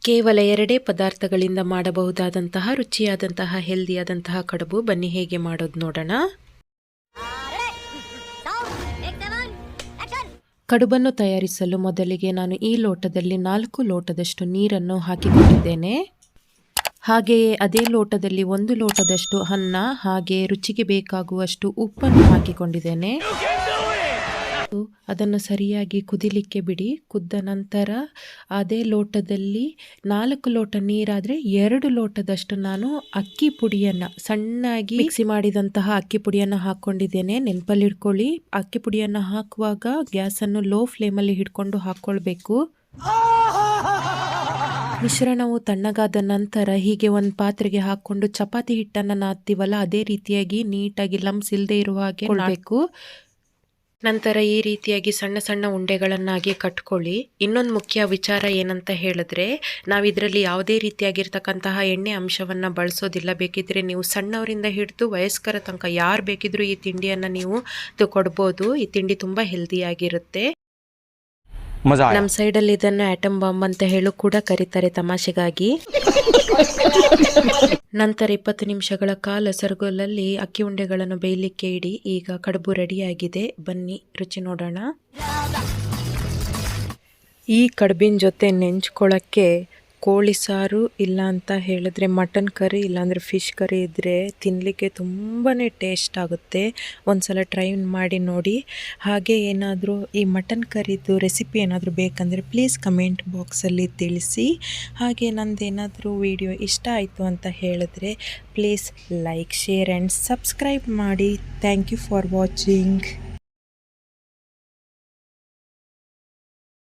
ಕೇವಲ 2 ಪದಾರ್ಥಗಳಿಂದ ಮಾಡಬಹುದಾದಂತಹ ರುಚಿಯಾದಂತಹ ಹೆಲ್ದಿಯಾದಂತಹ ಕಡುಬು. ಬನ್ನಿ ಹೇಗೆ ಮಾಡೋದು ನೋಡೋಣ. ಕಡುಬನ್ನು ತಯಾರಿಸಲು ಮೊದಲಿಗೆ ನಾನು ಈ ಲೋಟದಲ್ಲಿ 4 ಲೋಟದಷ್ಟು ನೀರನ್ನು ಹಾಕಿಕೊಂಡಿದ್ದೇನೆ. ಹಾಗೆಯೇ ಅದೇ ಲೋಟದಲ್ಲಿ 1 ಲೋಟದಷ್ಟು ಅನ್ನ, ಹಾಗೆ ರುಚಿಗೆ ಬೇಕಾಗುವಷ್ಟು ಉಪ್ಪನ್ನು ಹಾಕಿಕೊಂಡಿದ್ದೇನೆ. ಅದನ್ನು ಸರಿಯಾಗಿ ಕುದಿಲಿಕ್ಕೆ ಬಿಡಿ. ಕುದ್ದ ನಂತರ ಅದೇ ಲೋಟದಲ್ಲಿ 4 ಲೋಟ ನೀರಾದರೆ 2 ಲೋಟದಷ್ಟು ನಾನು ಅಕ್ಕಿ ಪುಡಿಯನ್ನು ಸಣ್ಣಾಗಿ ಮಿಕ್ಸಿ ಮಾಡಿದಂತಹ ಅಕ್ಕಿ ಪುಡಿಯನ್ನು ಹಾಕ್ಕೊಂಡಿದ್ದೇನೆ. ನೆನಪಲ್ಲಿಡ್ಕೊಳ್ಳಿ, ಅಕ್ಕಿ ಪುಡಿಯನ್ನು ಹಾಕುವಾಗ ಗ್ಯಾಸನ್ನು ಲೋ ಫ್ಲೇಮಲ್ಲಿ ಹಿಡ್ಕೊಂಡು ಹಾಕ್ಕೊಳ್ಬೇಕು. ಮಿಶ್ರಣವು ತಣ್ಣಗಾದ ನಂತರ ಹೀಗೆ ಒಂದು ಪಾತ್ರೆಗೆ ಹಾಕ್ಕೊಂಡು ಚಪಾತಿ ಹಿಟ್ಟನ್ನು ನಾದ್ತೀವಲ್ಲ ಅದೇ ರೀತಿಯಾಗಿ ನೀಟಾಗಿ ಲಂಪ್ಸ್ ಇಲ್ಲದೆ ಇರುವ ಹಾಗೆ ಮಾಡಬೇಕು. ನಂತರ ಈ ರೀತಿಯಾಗಿ ಸಣ್ಣ ಸಣ್ಣ ಉಂಡೆಗಳನ್ನಾಗಿ ಕಟ್ಕೊಳ್ಳಿ. ಇನ್ನೊಂದು ಮುಖ್ಯ ವಿಚಾರ ಏನಂತ ಹೇಳಿದ್ರೆ, ನಾವು ಇದರಲ್ಲಿ ಯಾವುದೇ ರೀತಿಯಾಗಿರ್ತಕ್ಕಂತಹ ಎಣ್ಣೆ ಅಂಶವನ್ನು ಬಳಸೋದಿಲ್ಲ. ಬೇಕಿದ್ರೆ ನೀವು ಸಣ್ಣವರಿಂದ ಹಿಡಿದು ವಯಸ್ಕರ ತನಕ ಯಾರು ಬೇಕಿದ್ರೂ ಈ ತಿಂಡಿಯನ್ನು ನೀವು ಕೊಡ್ಬೋದು. ಈ ತಿಂಡಿ ತುಂಬ ಹೆಲ್ದಿಯಾಗಿರುತ್ತೆ. ನಮ್ಮ ಸೈಡಲ್ಲಿ ಇದನ್ನು ಆಟಮ್ ಬಾಂಬ್ ಅಂತ ಹೇಳು ಕೂಡ ಕರೀತಾರೆ ತಮಾಷೆಗಾಗಿ. ನಂತರ 20 ನಿಮಿಷಗಳ ಕಾಲ ಸರಗೋಲಲ್ಲಿ ಅಕ್ಕಿ ಉಂಡೆಗಳನ್ನು ಬೇಯಲಿಕ್ಕೆ ಇಡಿ. ಈಗ ಕಡುಬು ರೆಡಿಯಾಗಿದೆ. ಬನ್ನಿ ರುಚಿ ನೋಡೋಣ. ಈ ಕಡುಬಿನ ಜೊತೆ ನೆಂಚ್ಕೊಳ್ಳೋಕ್ಕೆ ಕೋಳಿ ಸಾರು ಇಲ್ಲ ಅಂತ ಹೇಳಿದ್ರೆ ಮಟನ್ ಕರಿ ಇಲ್ಲಾಂದರೆ ಫಿಶ್ ಕರಿ ಇದ್ದರೆ ತಿನ್ನಲಿಕ್ಕೆ ತುಂಬಾ ಟೇಸ್ಟ್ ಆಗುತ್ತೆ. ಒಂದ್ಸಲ ಟ್ರೈ ಮಾಡಿ ನೋಡಿ. ಹಾಗೆ ಏನಾದರೂ ಈ ಮಟನ್ ಕರಿದು ರೆಸಿಪಿ ಏನಾದರೂ ಬೇಕಂದರೆ ಪ್ಲೀಸ್ ಕಮೆಂಟ್ ಬಾಕ್ಸಲ್ಲಿ ತಿಳಿಸಿ. ಹಾಗೆ ನಂದೇನಾದರೂ ವಿಡಿಯೋ ಇಷ್ಟ ಆಯಿತು ಅಂತ ಹೇಳಿದ್ರೆ please like, share and subscribe ಮಾಡಿ. Thank you for watching.